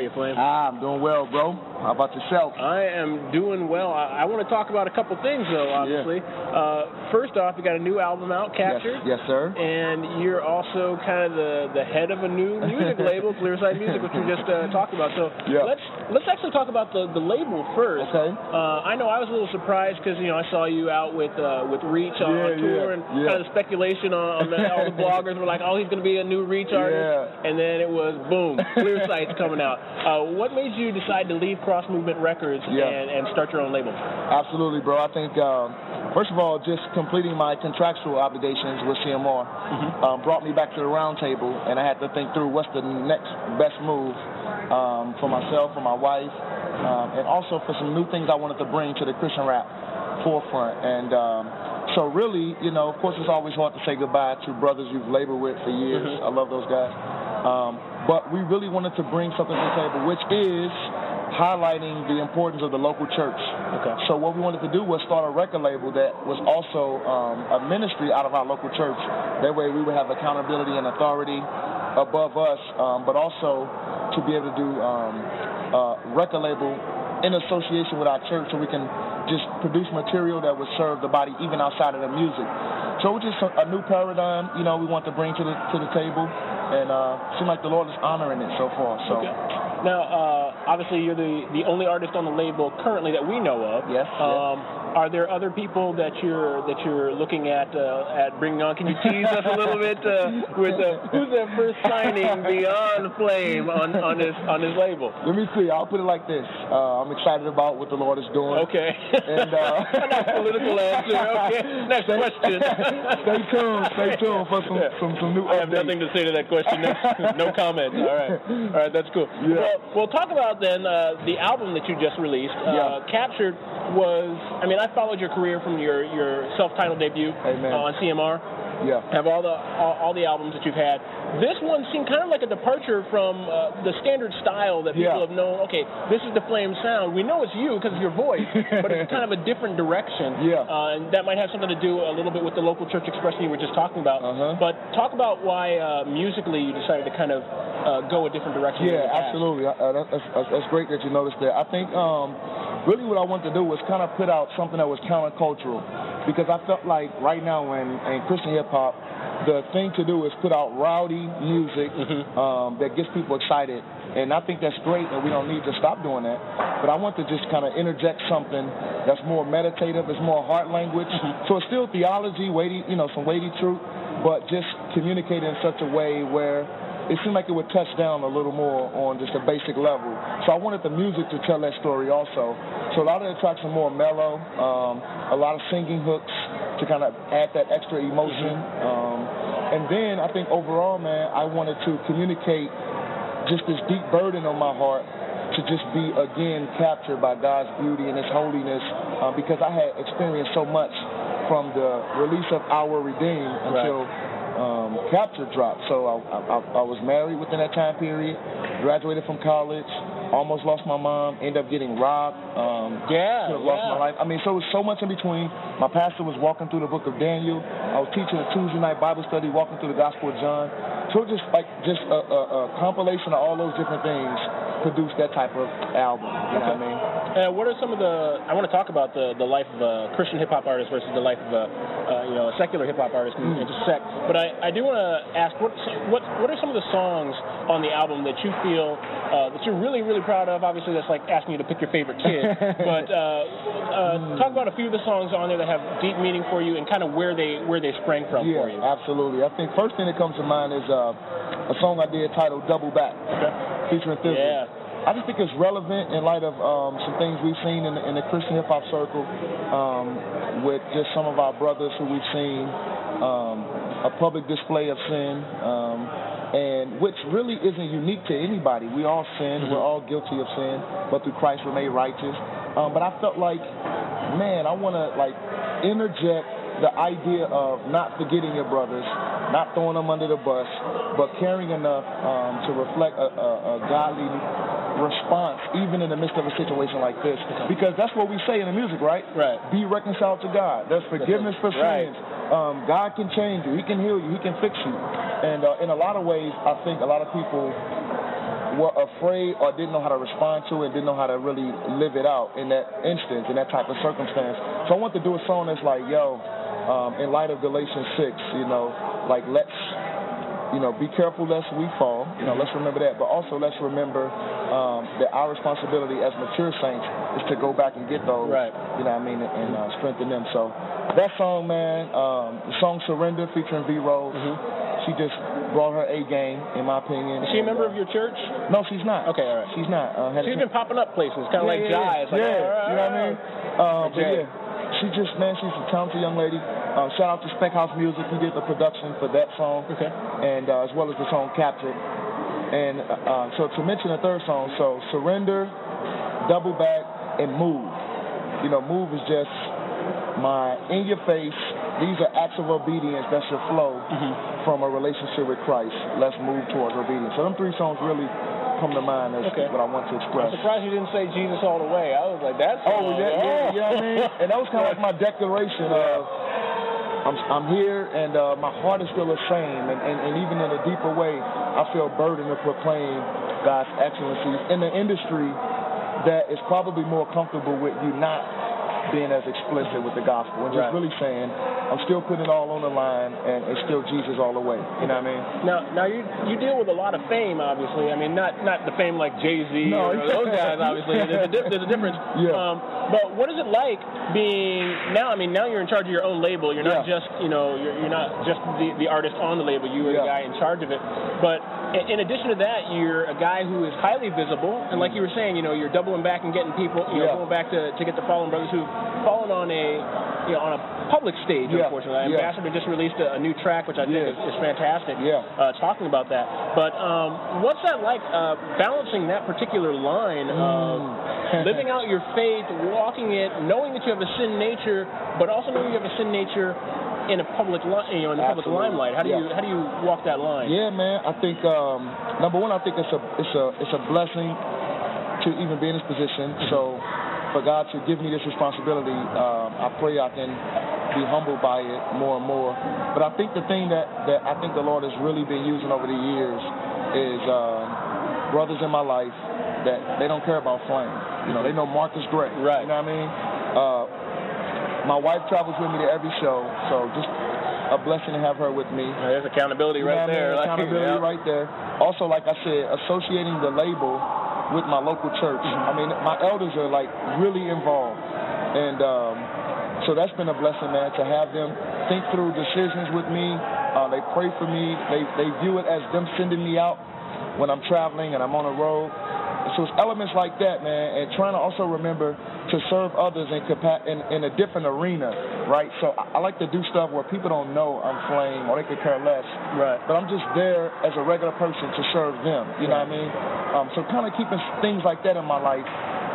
you, Flame? I'm doing well, bro. How about yourself? I am doing well. I want to talk about a couple things, though, obviously. Yeah. First off, you got a new album out, Captured. Yes, sir. And you're also kind of the head of a new music label, Clearside Music, which we just talked about. So let's actually talk about the label first. Okay. I know I was a little surprised because, I saw you out with Reach on tour, and kind of the speculation on all the bloggers were like, oh, he's going to be a new Reach artist. Yeah. And then it was, boom, Clearside's coming out. What made you decide to leave Cross Movement Records and start your own label? Absolutely, bro. I think, first of all, just completing my contractual obligations with CMR brought me back to the round table, and I had to think through what's the next best move for myself, for my wife, and also for some new things I wanted to bring to the Christian rap forefront. And so really, of course, it's always hard to say goodbye to brothers you've labored with for years. I love those guys. But we really wanted to bring something to the table, which is highlighting the importance of the local church. Okay. So what we wanted to do was start a record label that was also a ministry out of our local church. That way we would have accountability and authority above us, but also to be able to do record label in association with our church, so we can just produce material that would serve the body even outside of the music. So it's just a new paradigm, we want to bring to the table, and it seems like the Lord is honoring it so far. So. Okay. Now, obviously, you're the only artist on the label currently that we know of. Yes. Are there other people that you're looking at bringing on? Can you tease us a little bit with who's their first signing beyond Flame on his label? Let me see. I'll put it like this. I'm excited about what the Lord is doing. Okay. And nice political answer. Okay. Next question. Stay tuned for some new updates. I have nothing to say to that question. No comment. All right. That's cool. Yeah. Well, talk about then the album that you just released. Captured was, I followed your career from your self-titled debut on CMR. Yeah. Have all the albums that you've had. This one seemed kind of like a departure from the standard style that people have known. Okay, this is the Flame sound. We know it's you because of your voice, but it's kind of a different direction. Yeah. And that might have something to do a little bit with the local church expression you were just talking about. But talk about why musically you decided to kind of go a different direction. Yeah, absolutely. That's great that you noticed that. I think really what I wanted to do was kind of put out something that was countercultural, because I felt like right now in Christian hip-hop, the thing to do is put out rowdy music that gets people excited, and I think that's great, and we don't need to stop doing that. But I want to just kind of interject something that's more meditative, it's more heart language. So it's still theology, weighty, some weighty truth, but just communicate in such a way where it seemed like it would touch down a little more on just a basic level. So I wanted the music to tell that story also. So a lot of the tracks are more mellow, a lot of singing hooks to kind of add that extra emotion. And then I think overall, man, I wanted to communicate just this deep burden on my heart to just be, again, captured by God's beauty and His holiness, because I had experienced so much from the release of Our Redeemed until Capture dropped. So I was married within that time period, graduated from college, almost lost my mom, ended up getting robbed, could have lost my life. So it was so much in between. My pastor was walking through the book of Daniel. I was teaching a Tuesday night Bible study, walking through the Gospel of John. So it was just a compilation of all those different things produced that type of album. You know what I mean? What are some of I want to talk about the life of a Christian hip-hop artist versus the life of a secular hip-hop artist and intersect. But I do want to ask, what are some of the songs on the album that you feel that you're really, really proud of? Obviously, that's like asking you to pick your favorite kid. But talk about a few of the songs on there that have deep meaning for you and kind of where they sprang from for you. Yeah, absolutely. I think first thing that comes to mind is a song I did titled Double Back, featuring Thizzle. Yeah. I just think it's relevant in light of some things we've seen in the Christian hip-hop circle with just some of our brothers who we've seen a public display of sin, and which really isn't unique to anybody. We all sin. We're all guilty of sin, but through Christ we're made righteous. But I felt like, man, I want to interject the idea of not forgetting your brothers, not throwing them under the bus, but caring enough to reflect a godly response even in the midst of a situation like this, because that's what we say in the music, right? Be reconciled to God. There's forgiveness for sins. God can change you. He can heal you. He can fix you. And in a lot of ways, I think a lot of people were afraid or didn't know how to respond to it, didn't know how to really live it out in that instance, in that type of circumstance. So I want to do a song that's like, yo, in light of Galatians 6, like let's, be careful lest we fall. Let's remember that. But also let's remember that our responsibility as mature saints is to go back and get those, right. And strengthen them. So that song, man, the song Surrender featuring V-Rose, she just brought her A game, in my opinion. Is she a member of your church? No, she's not. Okay, all right. She's not. She's been popping up places, kind of like Jai. It's like, you know what I mean? But yeah, she's a talented young lady. Shout out to Spec House Music. He did the production for that song, and as well as the song Captured. And so to mention the third song, so Surrender, Double Back, and Move. Move is just my in your face. These are acts of obedience that should flow from a relationship with Christ. Let's move towards obedience. So them three songs really come to mind as what I want to express. I'm surprised you didn't say Jesus all the way. I was like, that's you know what I mean? And that was kind of like my declaration of I'm here and my heart is still the same. And even in a deeper way, I feel burdened to proclaim God's excellencies in the industry that is probably more comfortable with you not being as explicit with the gospel and just really saying I'm still putting it all on the line and it's still Jesus all the way. You know what I mean? Now you deal with a lot of fame, obviously. I mean, not the fame like Jay-Z or those guys, obviously. There's a difference. Yeah. But what is it like being now? I mean, now you're in charge of your own label. You're not just you're not just the artist on the label. You are the guy in charge of it. But in addition to that, you're a guy who is highly visible, and like you were saying, you're doubling back and getting people, going back to get the Fallen Brothers who've fallen on a public stage, unfortunately. Ambassador just released a new track, which I think is fantastic, talking about that. But what's that like, balancing that particular line of living out your faith, walking it, knowing that you have a sin nature, but also knowing you have a sin nature in a public, public limelight? How do you walk that line? Yeah, man. I think number one, I think it's a blessing to even be in this position. So for God to give me this responsibility, I pray I can be humbled by it more and more. But I think the thing that I think the Lord has really been using over the years is brothers in my life that they don't care about fame. They know Marcus Gray. Right. You know what I mean? My wife travels with me to every show, so just a blessing to have her with me. There's accountability right there. Accountability right there. Also, like I said, associating the label with my local church. I mean, my elders are like really involved, and so that's been a blessing, man, to have them think through decisions with me. They pray for me. They view it as them sending me out when I'm traveling and I'm on the road. So it's elements like that, man, and trying to also remember to serve others in a different arena, right? So I like to do stuff where people don't know I'm Flame or they could care less, right? But I'm just there as a regular person to serve them, you know what I mean? So kind of keeping things like that in my life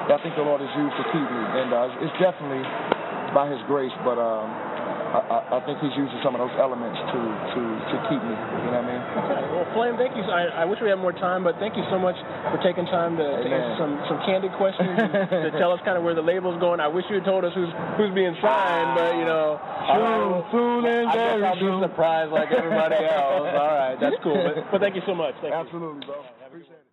that I think the Lord has used to keep me, and it's definitely by His grace, but I think He's using some of those elements to keep me. You know what I mean? Okay. Well, Flame, thank you. I wish we had more time, but thank you so much for taking time to answer some candid questions and to tell us kind of where the label's going. I wish you had told us who's being signed, but soon and very I'll be surprised like everybody else. All right, that's cool. But thank you so much. Thank Absolutely, you. bro. Appreciate it.